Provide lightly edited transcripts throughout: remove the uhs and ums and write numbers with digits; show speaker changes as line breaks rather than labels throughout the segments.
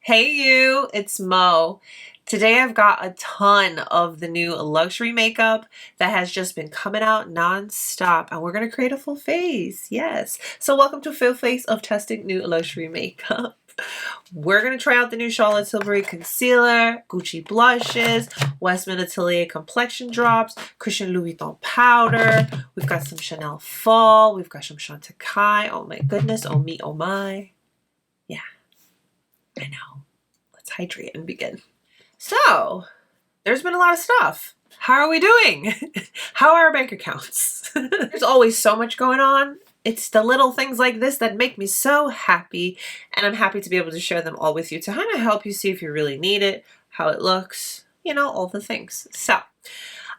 Hey you, it's Mo. Today I've got a ton of the new luxury makeup that has just been coming out non-stop, and we're going to create a full face. Yes. So welcome to Full Face of Testing New Luxury Makeup. We're going to try out the new Charlotte Tilbury Concealer, Gucci Blushes, Westman Atelier Complexion Drops, Christian Louboutin Powder. We've got some Chanel Fall. We've got some Chantecaille. Oh my goodness. Oh me, oh my. Yeah, I know. Let's hydrate and begin. So, there's been a lot of stuff. How are we doing? How are our bank accounts? There's always so much going on. It's the little things like this that make me so happy, and I'm happy to be able to share them all with you to kind of help you see if you really need it, how it looks, you know, all the things. So,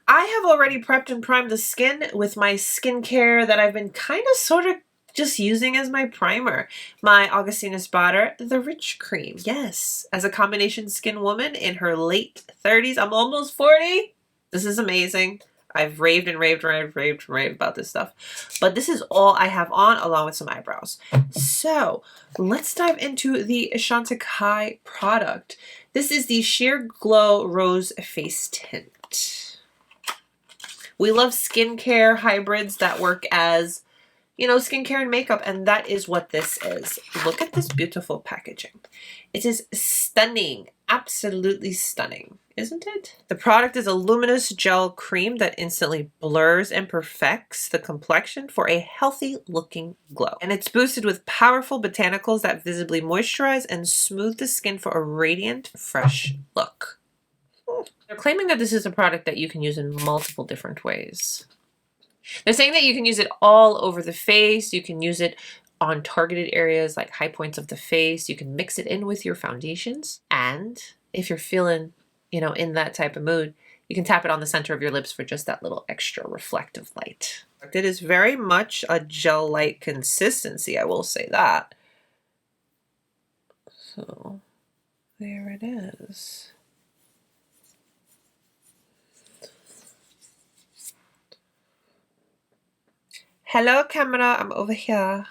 I have already prepped and primed the skin with my skincare that I've been kind of sort of just using as my primer. My Augustinus butter, the Rich Cream. Yes, as a combination skin woman in her late 30s. I'm almost 40. This is amazing. I've raved and raved and raved about this stuff. But this is all I have on along with some eyebrows. So let's dive into the Chantecaille product. This is the Sheer Glow Rose Face Tint. We love skincare hybrids that work as, you know, skincare and makeup, and that is what this is. Look at this beautiful packaging. It is stunning, absolutely stunning, isn't it? The product is a luminous gel cream that instantly blurs and perfects the complexion for a healthy looking glow. And it's boosted with powerful botanicals that visibly moisturize and smooth the skin for a radiant, fresh look. They're claiming that this is a product that you can use in multiple different ways. They're saying that you can use it all over the face. You can use it on targeted areas like high points of the face. You can mix it in with your foundations. And if you're feeling, you know, in that type of mood, you can tap it on the center of your lips for just that little extra reflective light. It is very much a gel-like consistency, I will say that. So there it is. Hello, camera. I'm over here.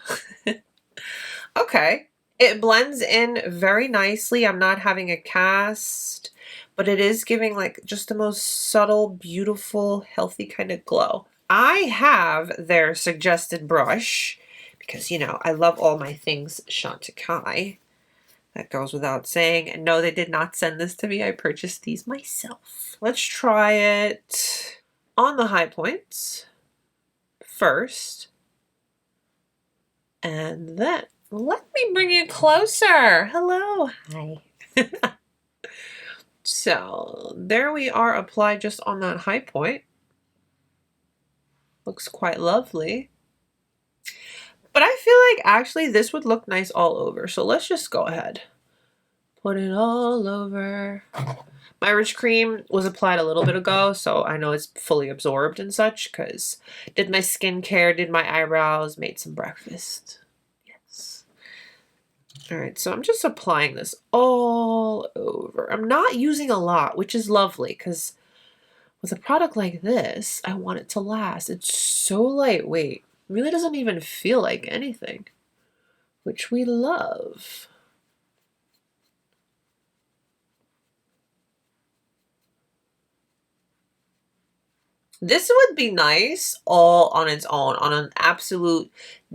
Okay. It blends in very nicely. I'm not having a cast, but it is giving like just the most subtle, beautiful, healthy kind of glow. I have their suggested brush because, you know, I love all my things Chantecaille. That goes without saying. And no, they did not send this to me. I purchased these myself. Let's try it on the high points first, and then let me bring you closer. Hello. Hi. So there we are, applied just on that high point. Looks quite lovely. But I feel like actually this would look nice all over. So let's just go ahead. Put it all over. My Rich Cream was applied a little bit ago, so I know it's fully absorbed and such, because did my skincare, did my eyebrows, made some breakfast. Yes. Alright, so I'm just applying this all over. I'm not using a lot, which is lovely, because with a product like this, I want it to last. It's so lightweight. It really doesn't even feel like anything, which we love. This would be nice all on its own, on an absolute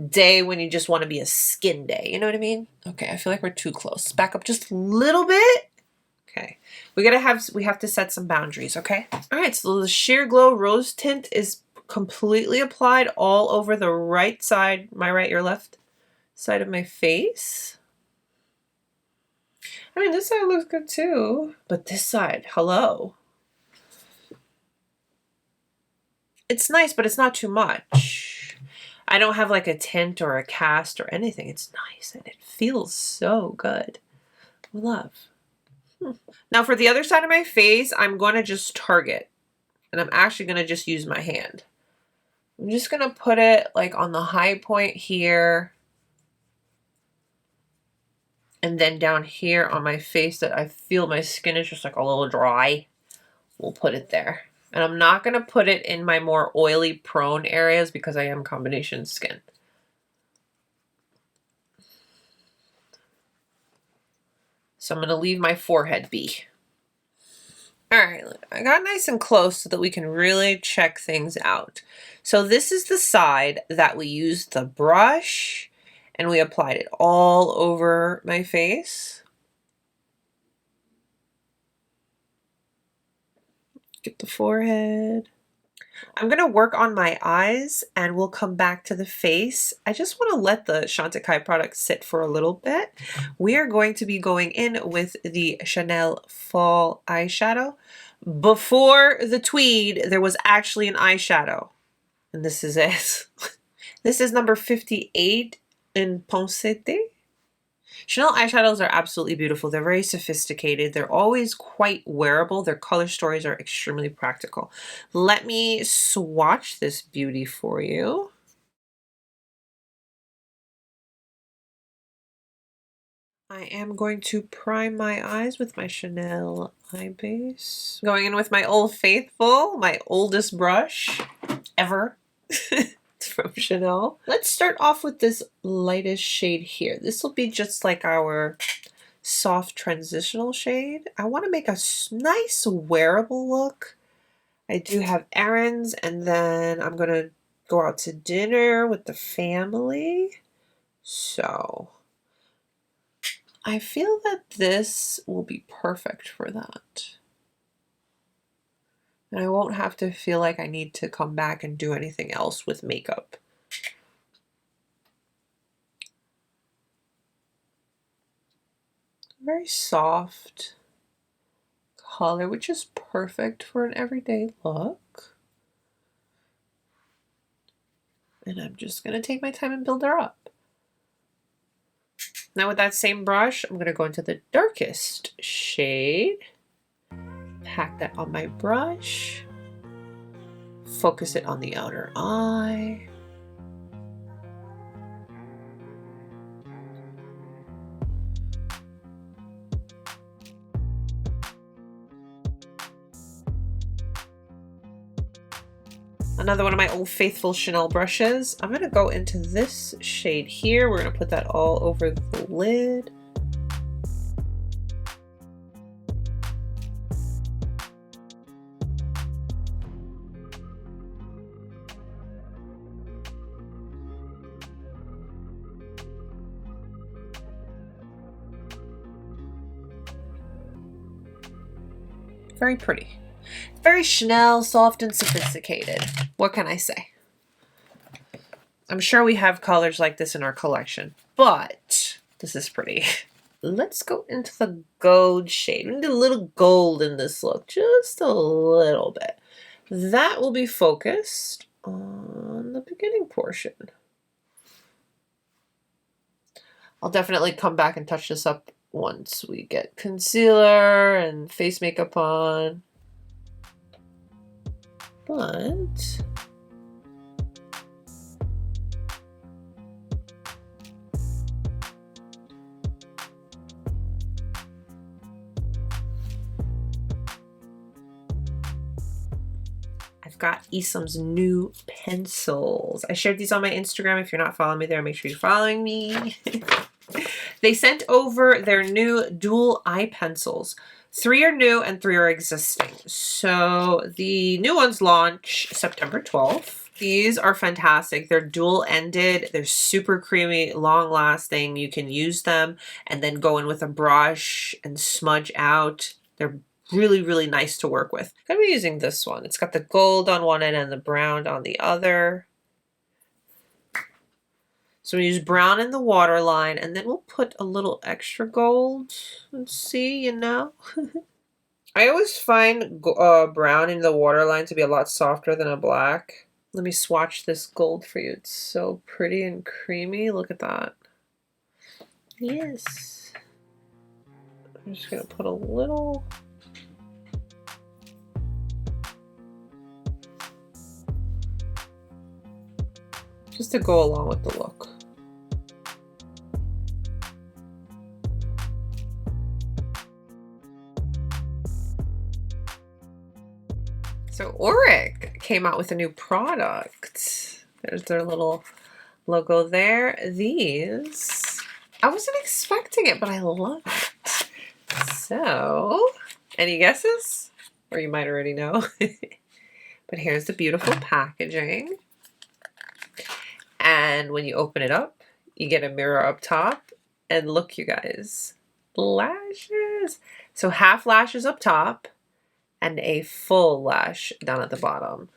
day when you just want to be a skin day. You know what I mean? Okay, I feel like we're too close. Back up just a little bit. Okay, we have to set some boundaries, okay? All right, so the Sheer Glow Rose Tint is completely applied all over the right side, my right, your left side of my face. I mean, this side looks good too, but this side, hello. It's nice, but it's not too much. I don't have like a tint or a cast or anything. It's nice and it feels so good. Love. Now for the other side of my face, I'm going to just target. And I'm actually going to just use my hand. I'm just going to put it like on the high point here. And then down here on my face that I feel my skin is just like a little dry. We'll put it there. And I'm not going to put it in my more oily prone areas because I am combination skin. So I'm going to leave my forehead be. All right, I got nice and close so that we can really check things out. So this is the side that we used the brush and we applied it all over my face. Get the forehead. I'm going to work on my eyes and we'll come back to the face. I just want to let the Chantecaille product sit for a little bit. We are going to be going in with the Chanel Fall eyeshadow. Before the tweed, there was actually an eyeshadow. And this is it. This is number 58 in Intensité. Chanel eyeshadows are absolutely beautiful. They're very sophisticated. They're always quite wearable. Their color stories are extremely practical. Let me swatch this beauty for you. I am going to prime my eyes with my Chanel eye base. Going in with my Old Faithful, my oldest brush ever. It's from Chanel. Let's start off with this lightest shade here. This will be just like our soft transitional shade. I want to make a nice wearable look. I do have errands and then I'm going to go out to dinner with the family. So I feel that this will be perfect for that. And I won't have to feel like I need to come back and do anything else with makeup. Very soft color, which is perfect for an everyday look. And I'm just going to take my time and build her up. Now with that same brush, I'm going to go into the darkest shade. Pack that on my brush. Focus it on the outer eye. Another one of my Old Faithful Chanel brushes. I'm going to go into this shade here. We're going to put that all over the lid. Very pretty. Very Chanel, soft and sophisticated. What can I say? I'm sure we have colors like this in our collection, but this is pretty. Let's go into the gold shade. We need a little gold in this look, just a little bit. That will be focused on the beginning portion. I'll definitely come back and touch this up once we get concealer and face makeup on. But I've got Esum's new pencils. I shared these on my Instagram. If you're not following me there, make sure you're following me. They sent over their new dual eye pencils. 3 are new and 3 are existing. So the new ones launch September 12th. These are fantastic. They're dual-ended. They're super creamy, long-lasting. You can use them and then go in with a brush and smudge out. They're really, really nice to work with. I'm going to be using this one. It's got the gold on one end and the brown on the other. So we use brown in the waterline, and then we'll put a little extra gold. Let's see, you know. I always find brown in the waterline to be a lot softer than a black. Let me swatch this gold for you. It's so pretty and creamy. Look at that. Yes. I'm just going to put a little... just to go along with the look. So AURIC came out with a new product. There's their little logo there. These, I wasn't expecting it, but I love it. So, any guesses? Or you might already know. But here's the beautiful packaging. And when you open it up, you get a mirror up top. And look, you guys, lashes. So half lashes up top and a full lash down at the bottom.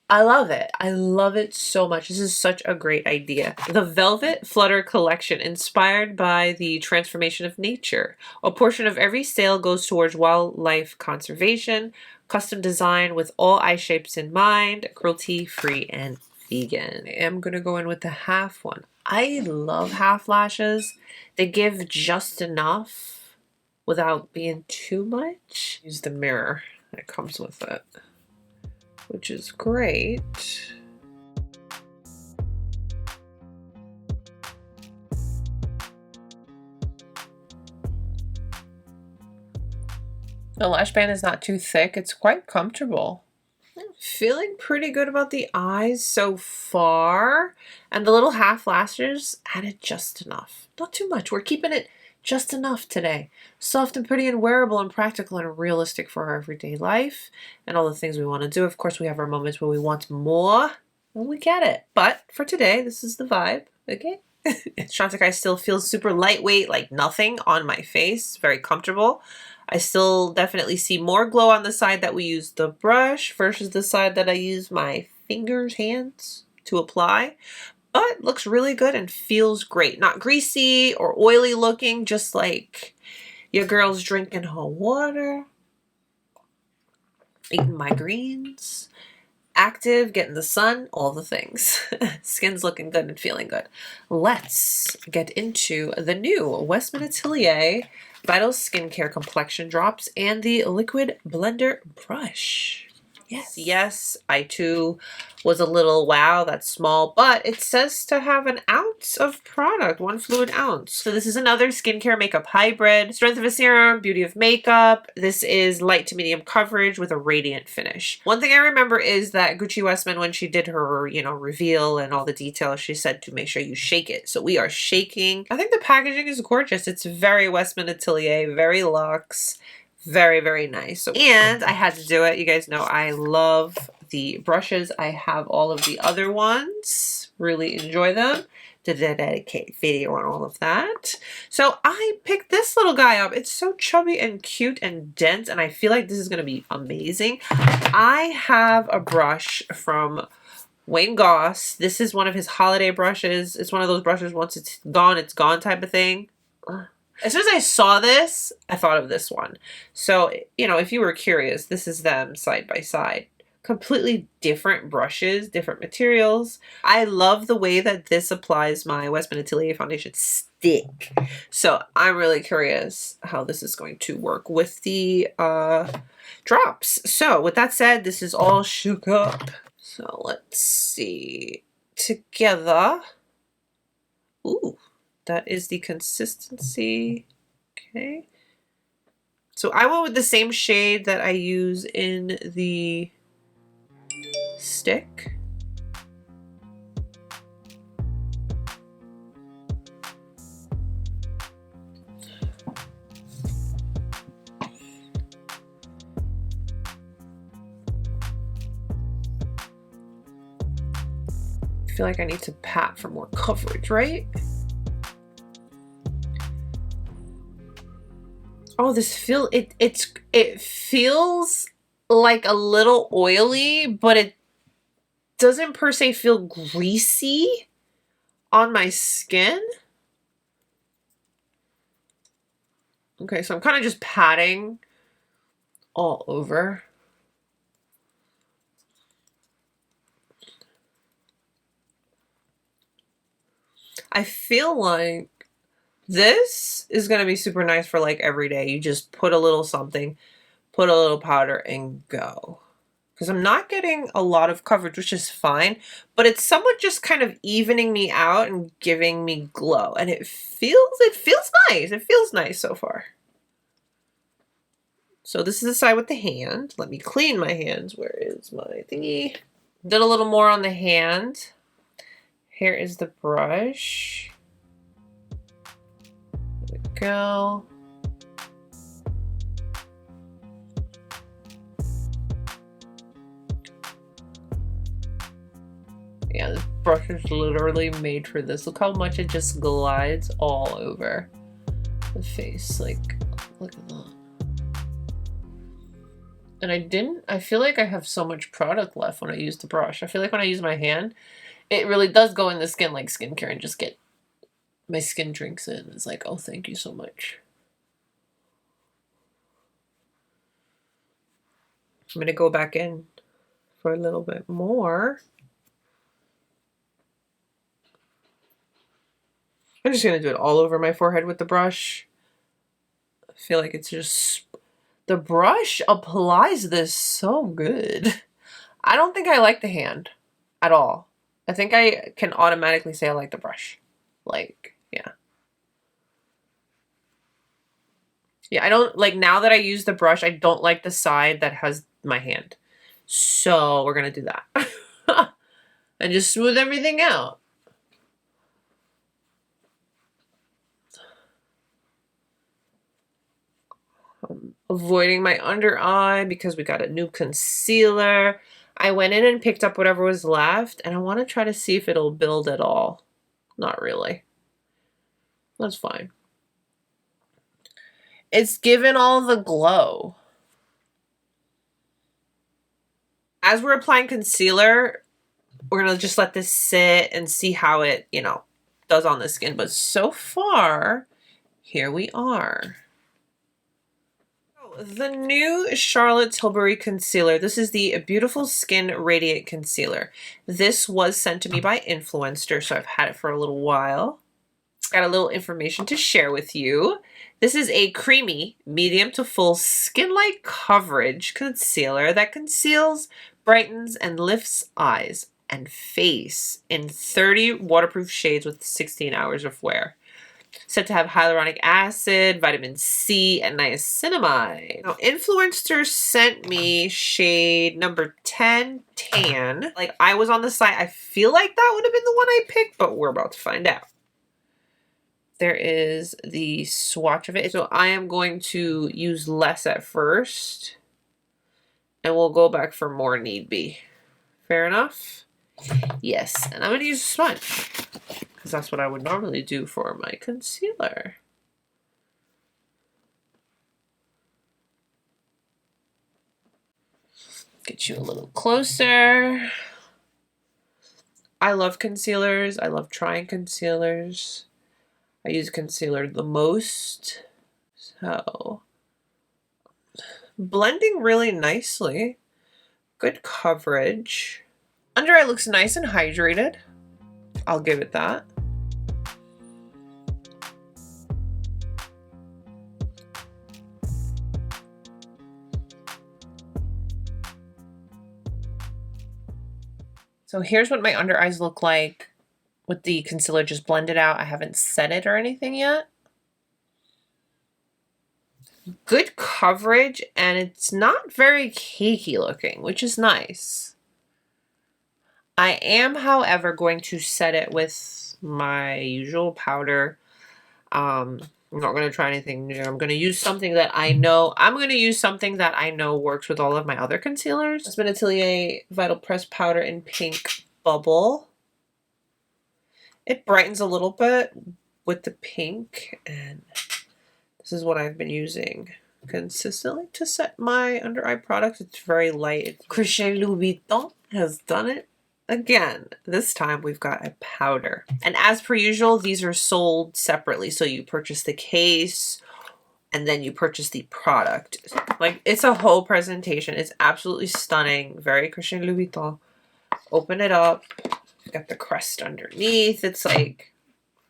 I love it. I love it so much. This is such a great idea. The Velvet Flutter collection, inspired by the transformation of nature. A portion of every sale goes towards wildlife conservation, custom design with all eye shapes in mind, cruelty-free and vegan. I am going to go in with the half one. I love half lashes. They give just enough without being too much. Use the mirror that comes with it, which is great. The lash band is not too thick. It's quite comfortable. I'm feeling pretty good about the eyes so far. And the little half lashes added just enough. Not too much. We're keeping it just enough today. Soft and pretty and wearable and practical and realistic for our everyday life and all the things we want to do. Of course, we have our moments where we want more and we get it. But for today, this is the vibe, okay? Chantecaille still feels super lightweight, like nothing on my face. Very comfortable. I still definitely see more glow on the side that we use the brush versus the side that I use my hands to apply. But looks really good and feels great. Not greasy or oily looking, just like your girl's drinking her water, eating my greens, active, getting the sun, all the things. Skin's looking good and feeling good. Let's get into the new Westman Atelier Vital Skincare Complexion Drops and the Liquid Blender Brush. Yes, I too was a little, wow, that's small, but it says to have an ounce of product, 1 fluid ounce. So this is another skincare makeup hybrid. Strength of a serum, beauty of makeup. This is light to medium coverage with a radiant finish. One thing I remember is that Gucci Westman, when she did her, reveal and all the details, she said to make sure you shake it. So we are shaking. I think the packaging is gorgeous. It's very Westman Atelier, very luxe. Very, very nice. And I had to do it. You guys know I love the brushes. I have all of the other ones. Really enjoy them. Did a dedicated video on all of that. So I picked this little guy up. It's so chubby and cute and dense, and I feel like this is going to be amazing. I have a brush from Wayne Goss. This is one of his holiday brushes. It's one of those brushes, once it's gone type of thing. As soon as I saw this, I thought of this one. So, if you were curious, this is them side by side. Completely different brushes, different materials. I love the way that this applies my Westman Atelier foundation stick. So I'm really curious how this is going to work with the drops. So with that said, this is all shook up. So let's see. Together. Ooh. That is the consistency. Okay. So I went with the same shade that I use in the stick. I feel like I need to pat for more coverage, right? Oh, this it feels like a little oily, but it doesn't per se feel greasy on my skin. Okay, so I'm kind of just patting all over. I feel like this is going to be super nice for like every day. You just put a little something, put a little powder and go. Because I'm not getting a lot of coverage, which is fine, but it's somewhat just kind of evening me out and giving me glow. And it feels nice. It feels nice so far. So this is the side with the hand. Let me clean my hands. Where is my thingy? Did a little more on the hand. Here is the brush. There we go. Yeah, this brush is literally made for this. Look how much it just glides all over the face. Like, look at that. And I feel like I have so much product left when I use the brush. I feel like when I use my hand, it really does go in the skin like skincare and just get, my skin drinks in. It's like, oh, thank you so much. I'm going to go back in for a little bit more. I'm just going to do it all over my forehead with the brush. I feel like it's just, the brush applies this so good. I don't think I like the hand at all. I think I can automatically say I like the brush. Like, yeah. Yeah, I don't, like, now that I use the brush, I don't like the side that has my hand. So we're going to do that. And just smooth everything out. Avoiding my under eye because we got a new concealer. I went in and picked up whatever was left, and I want to try to see if it'll build at all. Not really. That's fine. It's given all the glow. As we're applying concealer, we're going to just let this sit and see how it, you know, does on the skin. But so far, here we are. The new Charlotte Tilbury concealer. This is the Beautiful Skin Radiant Concealer. This was sent to me by Influencer, so I've had it for a little while. Got a little information to share with you. This is a creamy, medium to full skin-like coverage concealer that conceals, brightens, and lifts eyes and face in 30 waterproof shades with 16 hours of wear. Said to have hyaluronic acid, vitamin C, and niacinamide. Now, Influencer sent me shade number 10, Tan. Like, I was on the site. I feel like that would have been the one I picked, but we're about to find out. There is the swatch of it. So I am going to use less at first, and we'll go back for more need be. Fair enough? Yes, and I'm going to use a sponge, because that's what I would normally do for my concealer. Get you a little closer. I love concealers. I love trying concealers. I use concealer the most. So, blending really nicely. Good coverage. Under eye looks nice and hydrated. I'll give it that. So here's what my under eyes look like with the concealer just blended out. I haven't set it or anything yet. Good coverage, and it's not very cakey looking, which is nice. I am, however, going to set it with my usual powder. I'm not going to try anything new. I'm going to use something that I know. I'm going to use something that I know works with all of my other concealers. Westman Atelier Vital Press Powder in Pink Bubble. It brightens a little bit with the pink, and this is what I've been using consistently to set my under eye products. It's very light. Louboutin has done it again. This time we've got a powder. And as per usual, these are sold separately. So you purchase the case and then you purchase the product. Like, it's a whole presentation. It's absolutely stunning. Very Christian Louboutin. Open it up. Got the crest underneath. It's like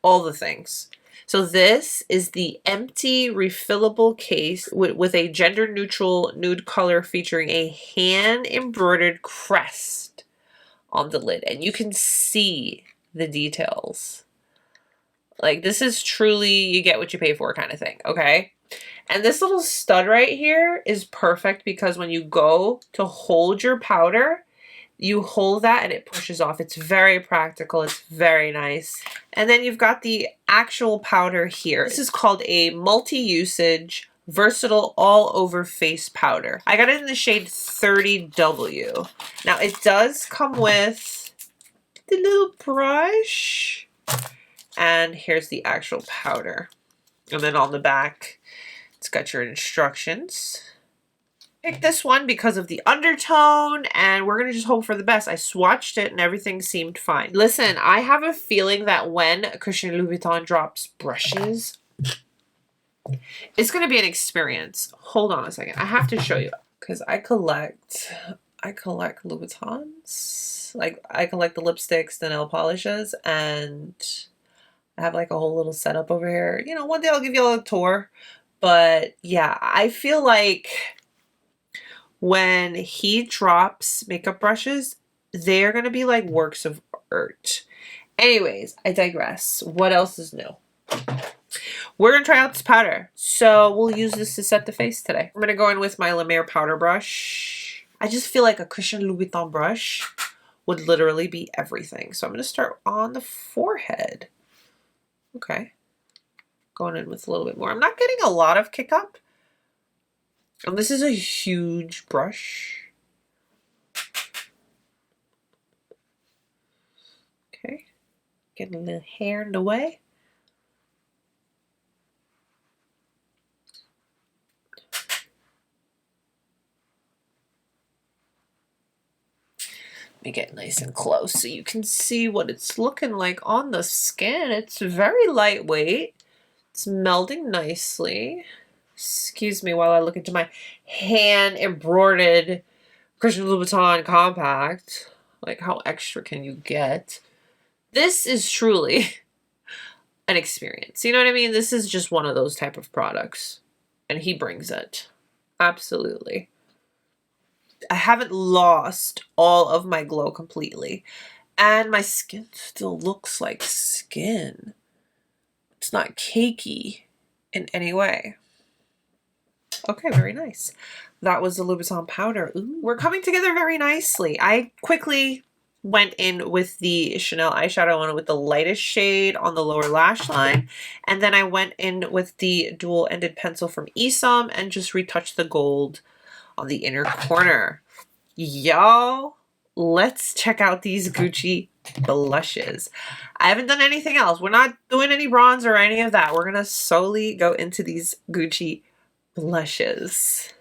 all the things. So this is the empty refillable case with a gender neutral nude color featuring a hand embroidered crest on the lid, and you can see the details. Like, this is truly you get what you pay for kind of thing, okay? And this little stud right here is perfect because when you go to hold your powder, you hold that and it pushes off. It's very practical. It's very nice. And then you've got the actual powder here. This is called a multi-usage versatile all over face powder. I got it in the shade 30W. Now it does come with the little brush. And here's the actual powder. And then on the back, it's got your instructions. Picked this one because of the undertone, and we're going to just hope for the best. I swatched it and everything seemed fine. Listen, I have a feeling that when Christian Louboutin drops brushes, it's going to be an experience. Hold on a second. I have to show you because I collect Louboutins. Like, I collect the lipsticks, the nail polishes, and I have like a whole little setup over here. You know, one day I'll give you all a tour. But yeah, I feel like when he drops makeup brushes, they're going to be like works of art. Anyways, I digress. What else is new? We're going to try out this powder. So we'll use this to set the face today. I'm going to go in with my La Mer powder brush. I just feel like a Christian Louboutin brush would literally be everything. So I'm going to start on the forehead. Okay. Going in with a little bit more. I'm not getting a lot of kick up. And this is a huge brush. Okay. Getting a little hair in the way. Let me get nice and close so you can see what it's looking like on the skin. It's very lightweight. It's melding nicely. Excuse me while I look into my hand embroidered Christian Louboutin compact. Like, how extra can you get? This is truly an experience. You know what I mean? This is just one of those type of products. And he brings it. Absolutely. I haven't lost all of my glow completely. And my skin still looks like skin. It's not cakey in any way. Okay, very nice. That was the Louboutin powder. Ooh, we're coming together very nicely. I quickly went in with the Chanel eyeshadow on it with the lightest shade on the lower lash line. And then I went in with the dual-ended pencil from Esum and just retouched the gold on the inner corner. Y'all, let's check out these Gucci blushes. I haven't done anything else. We're not doing any bronze or any of that. We're going to solely go into these Gucci blushes.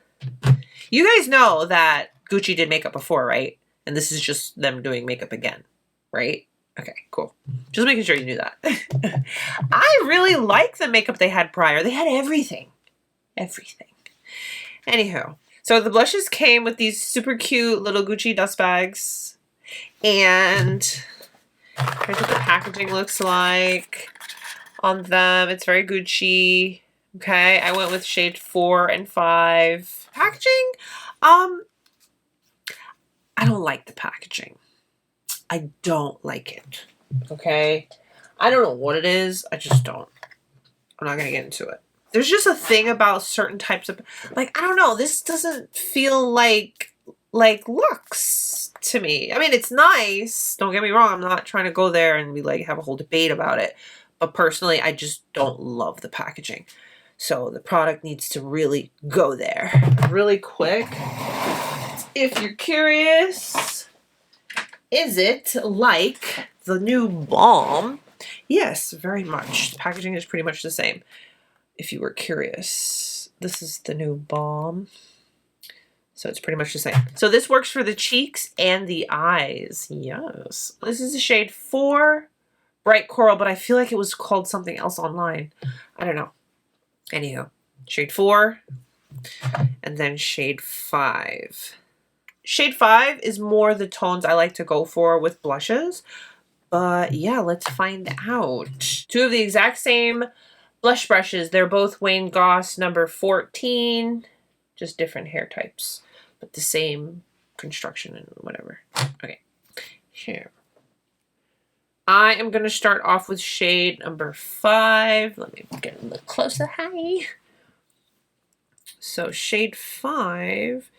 You guys know that Gucci did makeup before, right? And this is just them doing makeup again, right? Okay, cool. Just making sure you knew that. I really like the makeup they had prior. They had everything. Everything. Anywho, so the blushes came with these super cute little Gucci dust bags. And here's what the packaging looks like on them. It's very Gucci. Okay, I went with shade 4 and 5. Packaging, I don't like the packaging. I don't like it. Okay, I don't know what it is. I just don't. I'm not gonna get into it. There's just a thing about certain types of, like, I don't know. This doesn't feel like Lux to me. I mean, it's nice. Don't get me wrong. I'm not trying to go there and we like have a whole debate about it. But personally, I just don't love the packaging. So the product needs to really go there. Really quick, if you're curious, is it like the new balm? Yes, very much. The packaging is pretty much the same. If you were curious, this is the new balm. So it's pretty much the same. So this works for the cheeks and the eyes. Yes. This is a shade 4, Bright Coral, but I feel like it was called something else online. I don't know. Anywho, shade 4 and then shade 5. Shade 5 is more the tones I like to go for with blushes. But yeah, let's find out. 2 of the exact same blush brushes. They're both Wayne Goss number 14. Just different hair types, but the same construction and whatever. Okay, here. I am going to start off with shade number 5. Let me get a little closer. Hi. So shade 5.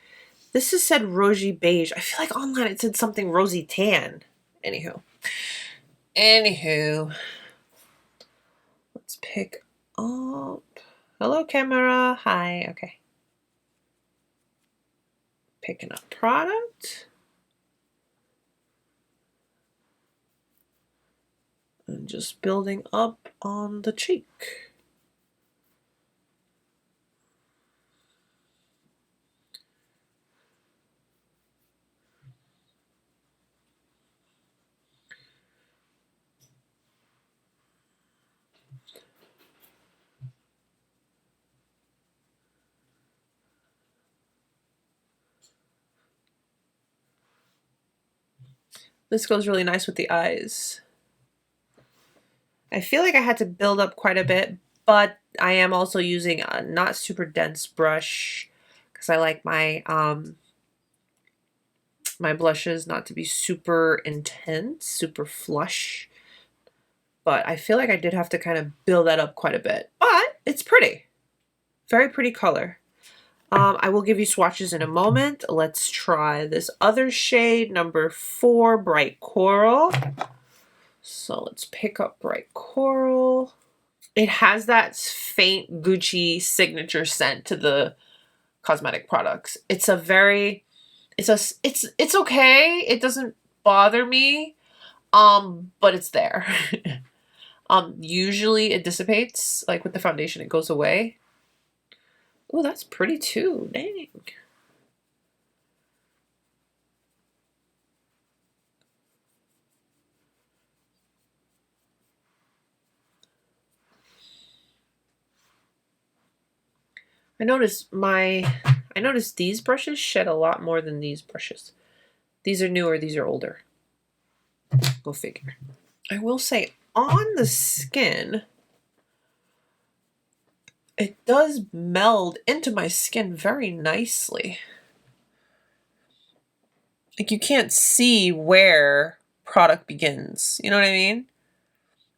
This is said rosy beige. I feel like online it said something rosy tan. Anywho. Let's pick up. Hello, camera. Hi. Okay. Picking up product. And just building up on the cheek. This goes really nice with the eyes. I feel like I had to build up quite a bit, but I am also using a not super dense brush because I like my my blushes not to be super intense, super flush. But I feel like I did have to kind of build that up quite a bit. But it's pretty. Very pretty color. I will give you swatches in a moment. Let's try this other shade, number 4, Bright Coral. So let's pick up Bright Coral. It has that faint Gucci signature scent to the cosmetic products. It's a very, it's okay. It doesn't bother me, but it's there. Usually it dissipates, like with the foundation, it goes away. Oh, that's pretty too. Dang. I noticed these brushes shed a lot more than these brushes. These are newer, these are older. Go figure. I will say on the skin, it does meld into my skin very nicely. Like you can't see where product begins. You know what I mean?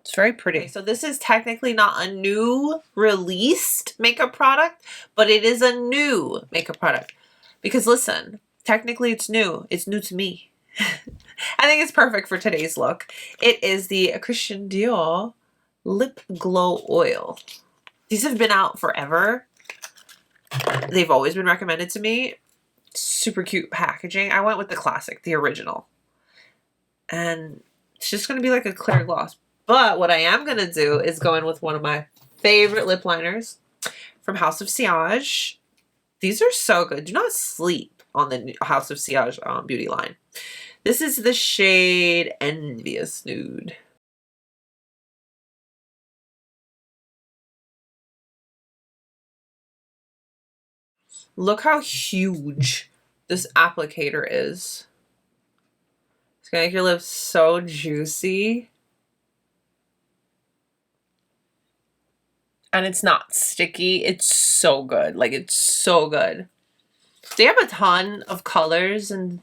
It's very pretty. Okay, so this is technically not a new released makeup product, but it is a new makeup product. Because listen, technically it's new. It's new to me. I think it's perfect for today's look. It is the Christian Dior Lip Glow Oil. These have been out forever. They've always been recommended to me. Super cute packaging. I went with the classic, the original. And it's just going to be like a clear gloss. But what I am going to do is go in with one of my favorite lip liners from House of Sillage. These are so good. Do not sleep on the House of Sillage beauty line. This is the shade Envious Nude. Look how huge this applicator is. It's gonna make your lips so juicy. And it's not sticky. It's so good. Like, it's so good. They have a ton of colors and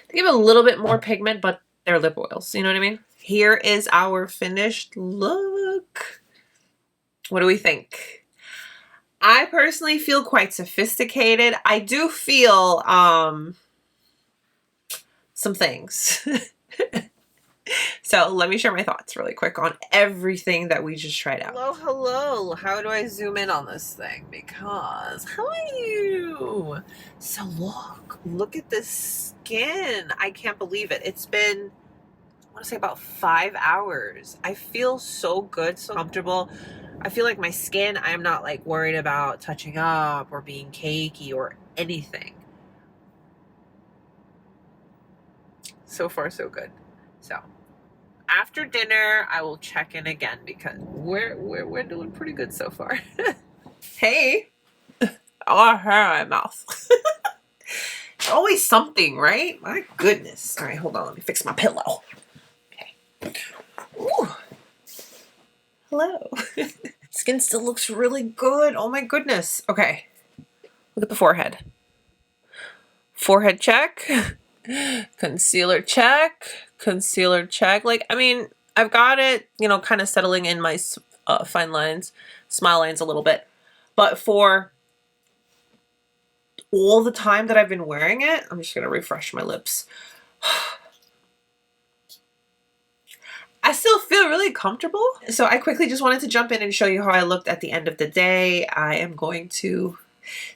they give a little bit more pigment, but they're lip oils. You know what I mean? Here is our finished look. What do we think? I personally feel quite sophisticated. I do feel some things. So let me share my thoughts really quick on everything that we just tried out. Hello, hello. How do I zoom in on this thing? Because, how are you? So look at this skin. I can't believe it. It's been, I want to say about 5 hours. I feel so good, so comfortable. I feel like my skin, I am not like worried about touching up or being cakey or anything. So far, so good. So after dinner, I will check in again because we're doing pretty good so far. Hey, I got hair in my mouth. It's always something, right? My goodness. All right, hold on. Let me fix my pillow. Okay. Ooh. Hello. Skin still looks really good. Oh my goodness. Okay. Look at the forehead. Forehead check. Concealer check. Concealer check. Like, I mean, I've got it, you know, kind of settling in my fine lines, smile lines a little bit. But for all the time that I've been wearing it, I'm just going to refresh my lips. I still feel really comfortable. So I quickly just wanted to jump in and show you how I looked at the end of the day. I am going to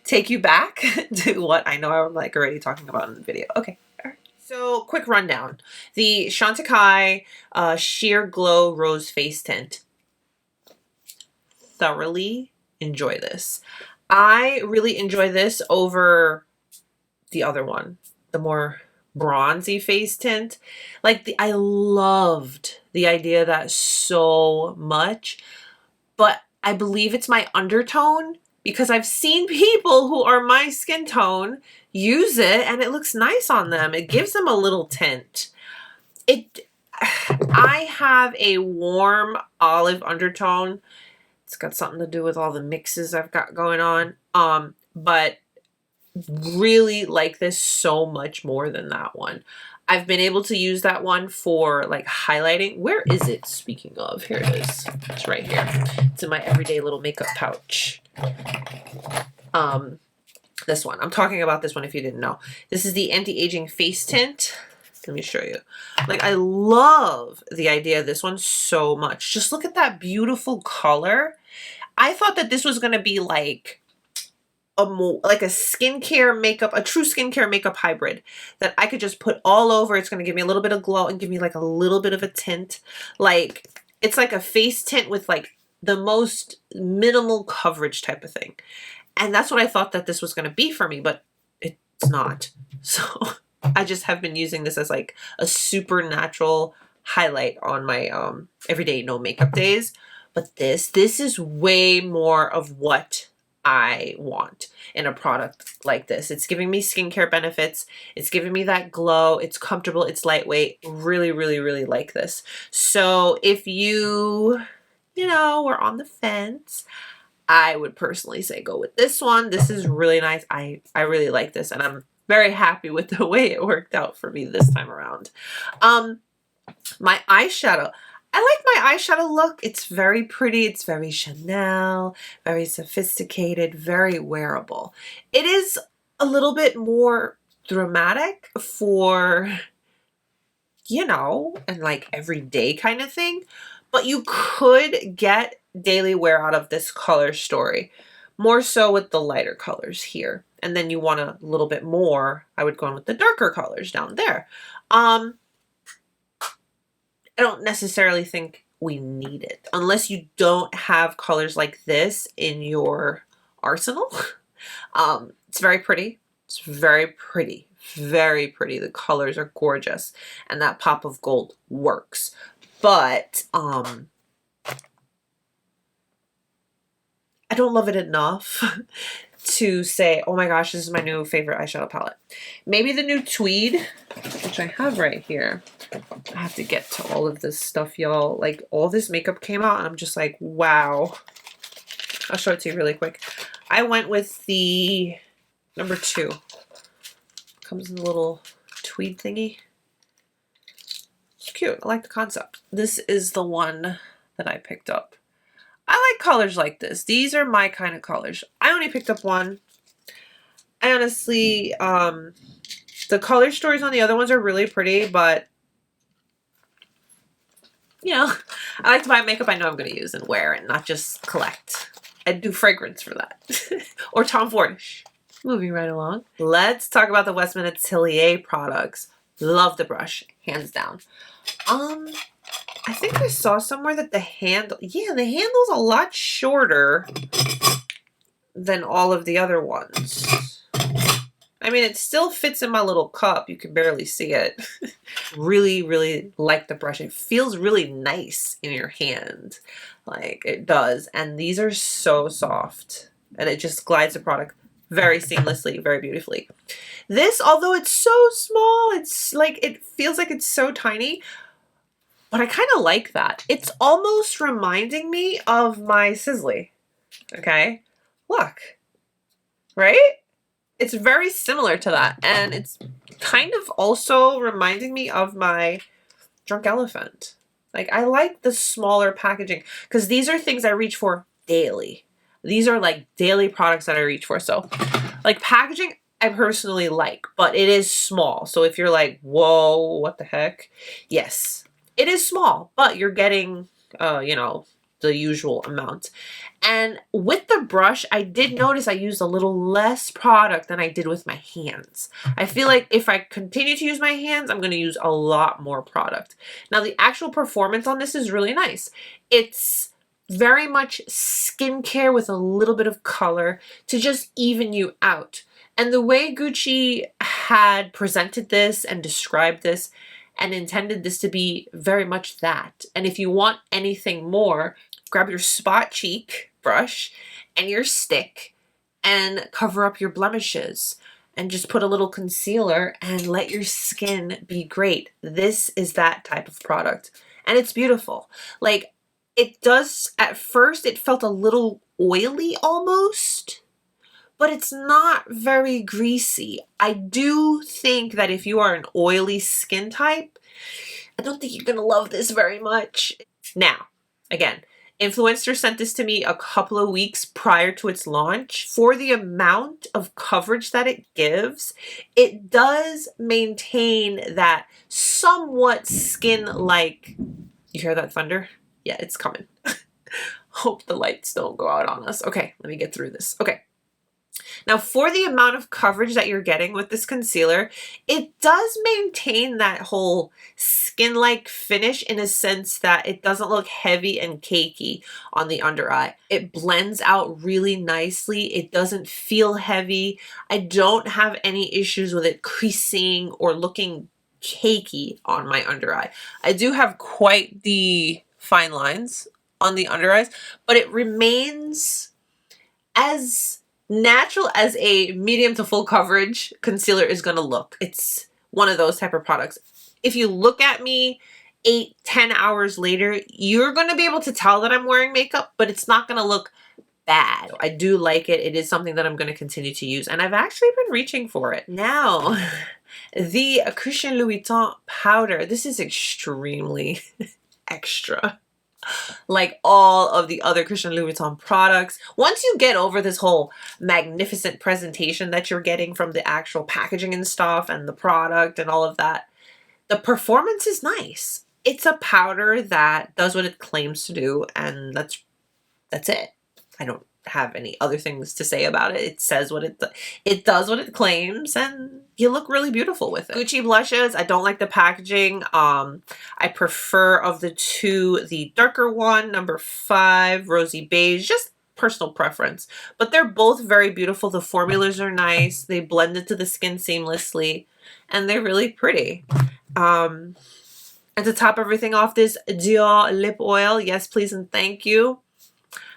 take you back to what I know I'm like already talking about in the video. Okay. All right. So, quick rundown. The Chantecaille Sheer Glow Rose Face Tint. Thoroughly enjoy this. I really enjoy this over the other one, the more bronzy face tint. Like, I loved the idea of that so much, but I believe it's my undertone because I've seen people who are my skin tone use it and it looks nice on them. It gives them a little tint. I have a warm olive undertone. It's got something to do with all the mixes I've got going on. But really like this so much more than that one. I've been able to use that one for like highlighting. Where is it? Speaking of, here it is. It's right here. It's in my everyday little makeup pouch. This one. I'm talking about this one if you didn't know. This is the anti-aging face tint. Let me show you. Like, I love the idea of this one so much. Just look at that beautiful color. I thought that this was going to be like a skincare makeup, a true skincare makeup hybrid that I could just put all over. It's going to give me a little bit of glow and give me like a little bit of a tint. Like, it's like a face tint with like the most minimal coverage type of thing. And that's what I thought that this was going to be for me, but it's not. So I just have been using this as like a super natural highlight on my everyday no makeup days. But this is way more of what I want in a product like this. It's giving me skincare benefits. It's giving me that glow. It's comfortable. It's lightweight. Really, really, really like this. So if you know, were on the fence, I would personally say go with this one. This is really nice. I really like this, and I'm very happy with the way it worked out for me this time around. My eyeshadow. I like my eyeshadow look. It's very pretty. It's very Chanel, very sophisticated, very wearable. It is a little bit more dramatic for, you know, and like everyday kind of thing, but you could get daily wear out of this color story, more so with the lighter colors here. And then you want a little bit more, I would go in with the darker colors down there. I don't necessarily think we need it unless you don't have colors like this in your arsenal. It's very pretty. It's very pretty. Very pretty. The colors are gorgeous and that pop of gold works. But I don't love it enough to say, oh my gosh, this is my new favorite eyeshadow palette. Maybe the new Tweed, which I have right here. I have to get to all of this stuff, y'all. Like, all this makeup came out, and I'm just like, wow. I'll show it to you really quick. I went with the number 2. Comes in a little tweed thingy. It's cute. I like the concept. This is the one that I picked up. I like colors like this. These are my kind of colors. I only picked up one. I honestly, the color stories on the other ones are really pretty, but, you know, I like to buy makeup I know I'm going to use and wear and not just collect. I'd do fragrance for that. Or Tom Ford. Moving right along. Let's talk about the Westman Atelier products. Love the brush, hands down. I think I saw somewhere that the handle, yeah, the handle's a lot shorter than all of the other ones. I mean, it still fits in my little cup. You can barely see it. Really, really like the brush. It feels really nice in your hand. Like, it does. And these are so soft. And it just glides the product very seamlessly, very beautifully. This, although it's so small, it's like, it feels like it's so tiny. But I kind of like that. It's almost reminding me of my SISLEY. Okay? Look. Right? It's very similar to that. And it's kind of also reminding me of my Drunk Elephant. Like, I like the smaller packaging because these are things I reach for daily. These are like daily products that I reach for. So, like, packaging I personally like, but it is small. So if you're like, whoa, what the heck? Yes. It is small, but you're getting, you know, the usual amount. And with the brush, I did notice I used a little less product than I did with my hands. I feel like if I continue to use my hands, I'm going to use a lot more product. Now, the actual performance on this is really nice. It's very much skincare with a little bit of color to just even you out. And the way Gucci had presented this and described this and intended this to be very much that. And if you want anything more, grab your spot cheek brush and your stick and cover up your blemishes and just put a little concealer and let your skin be great. This is that type of product. And it's beautiful. Like, it does, at first, it felt a little oily almost, but it's not very greasy. I do think that if you are an oily skin type, I don't think you're gonna love this very much. Now, again, Influencer sent this to me a couple of weeks prior to its launch. For the amount of coverage that it gives, it does maintain that somewhat skin-like, you hear that thunder? Yeah, it's coming. Hope the lights don't go out on us. Okay, let me get through this. Okay. Now, for the amount of coverage that you're getting with this concealer, it does maintain that whole skin-like finish in a sense that it doesn't look heavy and cakey on the under eye. It blends out really nicely. It doesn't feel heavy. I don't have any issues with it creasing or looking cakey on my under eye. I do have quite the fine lines on the under eyes, but it remains as natural as a medium to full coverage concealer is going to look. It's one of those type of products. If you look at me 8-10 hours later, you're going to be able to tell that I'm wearing makeup, but it's not going to look bad. I do like it. It is something that I'm going to continue to use, and I've actually been reaching for it. Now, the Christian Louboutin powder. This is extremely extra. Like all of the other Christian Louboutin products. Once you get over this whole magnificent presentation that you're getting from the actual packaging and stuff and the product and all of that, the performance is nice. It's a powder that does what it claims to do, and that's it. I don't have any other things to say about it. It says what it does what it claims, and you look really beautiful with it. Gucci blushes, I don't like the packaging. I prefer of the two the darker one, number 5, Rosy Beige, just personal preference. But they're both very beautiful. The formulas are nice. They blend into the skin seamlessly, and they're really pretty. And to top everything off, this Dior lip oil. Yes, please and thank you.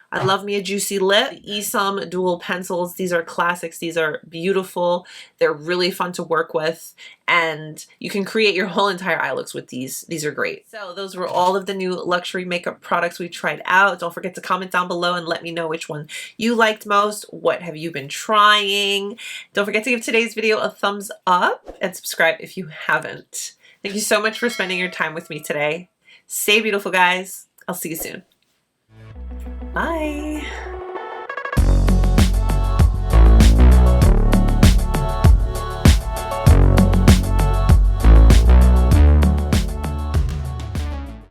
I love me a juicy lip. Esum Dual Pencils. These are classics. These are beautiful. They're really fun to work with, and you can create your whole entire eye looks with these. These are great. So those were all of the new luxury makeup products we tried out. Don't forget to comment down below and let me know which one you liked most. What have you been trying? Don't forget to give today's video a thumbs up and subscribe if you haven't. Thank you so much for spending your time with me today. Stay beautiful, guys. I'll see you soon. Bye.